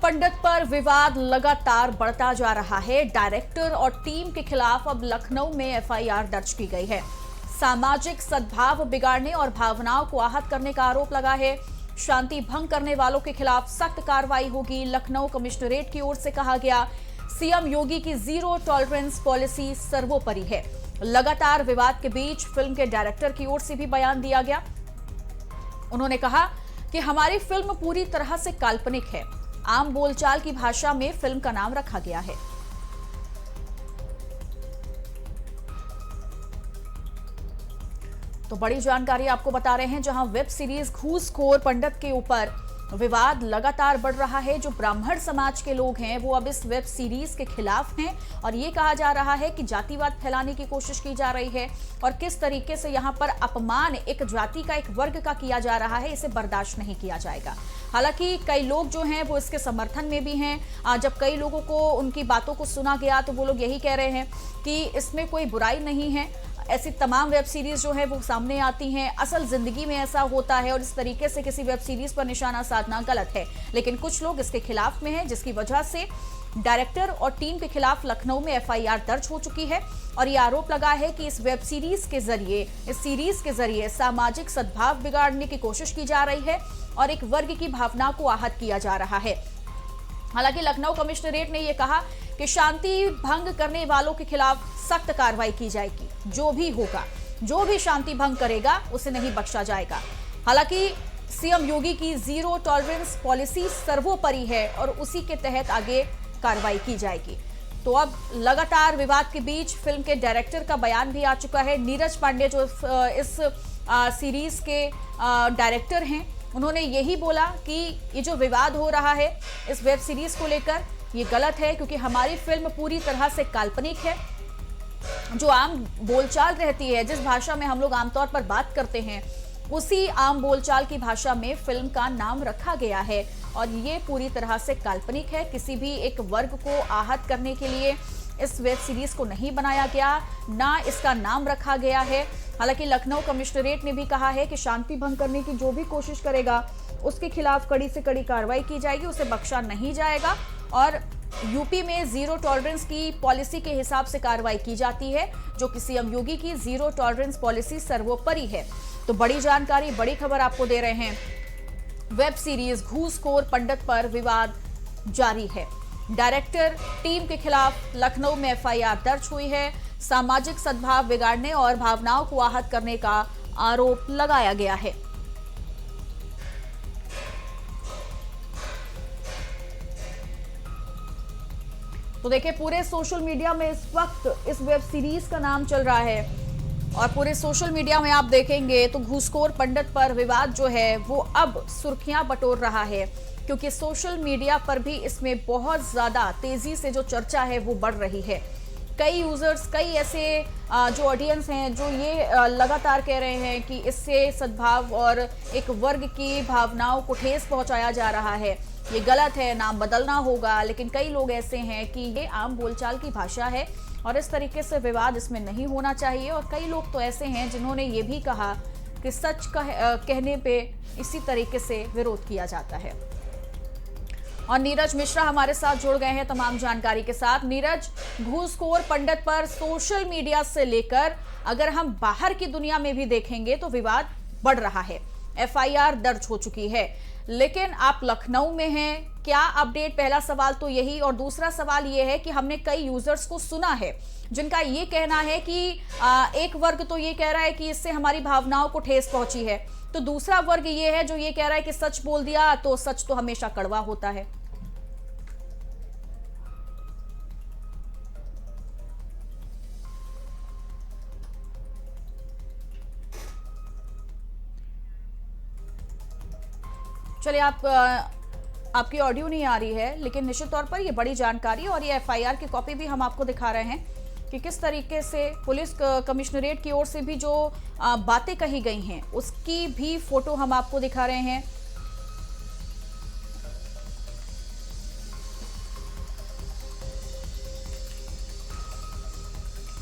पंडित पर विवाद लगातार बढ़ता जा रहा है। डायरेक्टर और टीम के खिलाफ अब लखनऊ में एफआईआर दर्ज की गई है। सामाजिक सद्भाव बिगाड़ने और भावनाओं को आहत करने का आरोप लगा है। शांति भंग करने वालों के खिलाफ सख्त कार्रवाई होगी, लखनऊ कमिश्नरेट की ओर से कहा गया। सीएम योगी की जीरो टॉलरेंस पॉलिसी सर्वोपरि है। लगातार विवाद के बीच फिल्म के डायरेक्टर की ओर से भी बयान दिया गया। उन्होंने कहा कि हमारी फिल्म पूरी तरह से काल्पनिक है। आम बोलचाल की भाषा में फिल्म का नाम रखा गया है। तो बड़ी जानकारी आपको बता रहे हैं, जहां वेब सीरीज घूसखोर पंडित के ऊपर विवाद लगातार बढ़ रहा है। जो ब्राह्मण समाज के लोग हैं वो अब इस वेब सीरीज के खिलाफ हैं और ये कहा जा रहा है कि जातिवाद फैलाने की कोशिश की जा रही है और किस तरीके से यहाँ पर अपमान एक जाति का, एक वर्ग का किया जा रहा है, इसे बर्दाश्त नहीं किया जाएगा। हालांकि कई लोग जो हैं वो इसके समर्थन में भी हैं। जब कई लोगों को उनकी बातों को सुना गया तो वो लोग यही कह रहे हैं कि इसमें कोई बुराई नहीं है। ऐसी तमाम वेब सीरीज जो है वो सामने आती हैं, असल जिंदगी में ऐसा होता है और इस तरीके से किसी वेब सीरीज पर निशाना साधना गलत है। लेकिन कुछ लोग इसके खिलाफ में हैं, जिसकी वजह से डायरेक्टर और टीम के खिलाफ लखनऊ में एफआईआर दर्ज हो चुकी है और ये आरोप लगा है कि इस वेब सीरीज के जरिए, इस सीरीज के जरिए सामाजिक सद्भाव बिगाड़ने की कोशिश की जा रही है और एक वर्ग की भावना को आहत किया जा रहा है। हालांकि लखनऊ कमिश्नरेट ने यह कहा कि शांति भंग करने वालों के खिलाफ सख्त कार्रवाई की जाएगी। जो भी होगा, जो भी शांति भंग करेगा उसे नहीं बख्शा जाएगा। हालांकि सीएम योगी की जीरो टॉलरेंस पॉलिसी सर्वोपरि है और उसी के तहत आगे कार्रवाई की जाएगी। तो अब लगातार विवाद के बीच फिल्म के डायरेक्टर का बयान भी आ चुका है। नीरज पांडे जो इस सीरीज के डायरेक्टर हैं, उन्होंने यही बोला कि ये जो विवाद हो रहा है इस वेब सीरीज को लेकर, ये गलत है क्योंकि हमारी फिल्म पूरी तरह से काल्पनिक है। जो आम बोलचाल रहती है, जिस भाषा में हम लोग आमतौर पर बात करते हैं, उसी आम बोलचाल की भाषा में फिल्म का नाम रखा गया है और ये पूरी तरह से काल्पनिक है। किसी भी एक वर्ग को आहत करने के लिए इस वेब सीरीज को नहीं बनाया गया, ना इसका नाम रखा गया है। हालांकि लखनऊ कमिश्नरेट ने भी कहा है कि शांति भंग करने की जो भी कोशिश करेगा उसके खिलाफ कड़ी से कड़ी कार्रवाई की जाएगी, उसे बख्शा नहीं जाएगा और यूपी में जीरो टॉलरेंस की पॉलिसी के हिसाब से कार्रवाई की जाती है, जो कि सीएम योगी की जीरो टॉलरेंस पॉलिसी सर्वोपरि है। तो बड़ी जानकारी, बड़ी खबर आपको दे रहे हैं। वेब सीरीज घूसखोर पंडित पर विवाद जारी है। डायरेक्टर टीम के खिलाफ लखनऊ में एफआईआर दर्ज हुई है। सामाजिक सद्भाव बिगाड़ने और भावनाओं को आहत करने का आरोप लगाया गया है। तो देखिए, पूरे सोशल मीडिया में इस वक्त इस वेब सीरीज का नाम चल रहा है और पूरे सोशल मीडिया में आप देखेंगे तो घूसखोर पंडित पर विवाद जो है वो अब सुर्खियां बटोर रहा है, क्योंकि सोशल मीडिया पर भी इसमें बहुत ज्यादा तेजी से जो चर्चा है वो बढ़ रही है। कई यूजर्स, कई ऐसे जो ऑडियंस हैं जो ये लगातार कह रहे हैं कि इससे सद्भाव और एक वर्ग की भावनाओं को ठेस पहुंचाया जा रहा है, ये गलत है, नाम बदलना होगा। लेकिन कई लोग ऐसे हैं कि ये आम बोलचाल की भाषा है और इस तरीके से विवाद इसमें नहीं होना चाहिए। और कई लोग तो ऐसे हैं जिन्होंने ये भी कहा कि सच कहने पे इसी तरीके से विरोध किया जाता है। और नीरज मिश्रा हमारे साथ जुड़ गए हैं तमाम जानकारी के साथ। नीरज, घूसखोर पंडित पर सोशल मीडिया से लेकर अगर हम बाहर की दुनिया में भी देखेंगे तो विवाद बढ़ रहा है। एफआईआर दर्ज हो चुकी है, लेकिन आप लखनऊ में हैं, क्या अपडेट? पहला सवाल तो यही, और दूसरा सवाल यह है कि हमने कई यूजर्स को सुना है जिनका ये कहना है कि एक वर्ग तो ये कह रहा है कि इससे हमारी भावनाओं को ठेस पहुंची है, तो दूसरा वर्ग ये है जो ये कह रहा है कि सच बोल दिया तो सच तो हमेशा कड़वा होता है। चलिए, आपकी ऑडियो नहीं आ रही है, लेकिन निश्चित तौर पर ये बड़ी जानकारी और ये एफआईआर की कॉपी भी हम आपको दिखा रहे हैं कि किस तरीके से पुलिस कमिश्नरेट की ओर से भी जो बातें कही गई हैं उसकी भी फोटो हम आपको दिखा रहे हैं।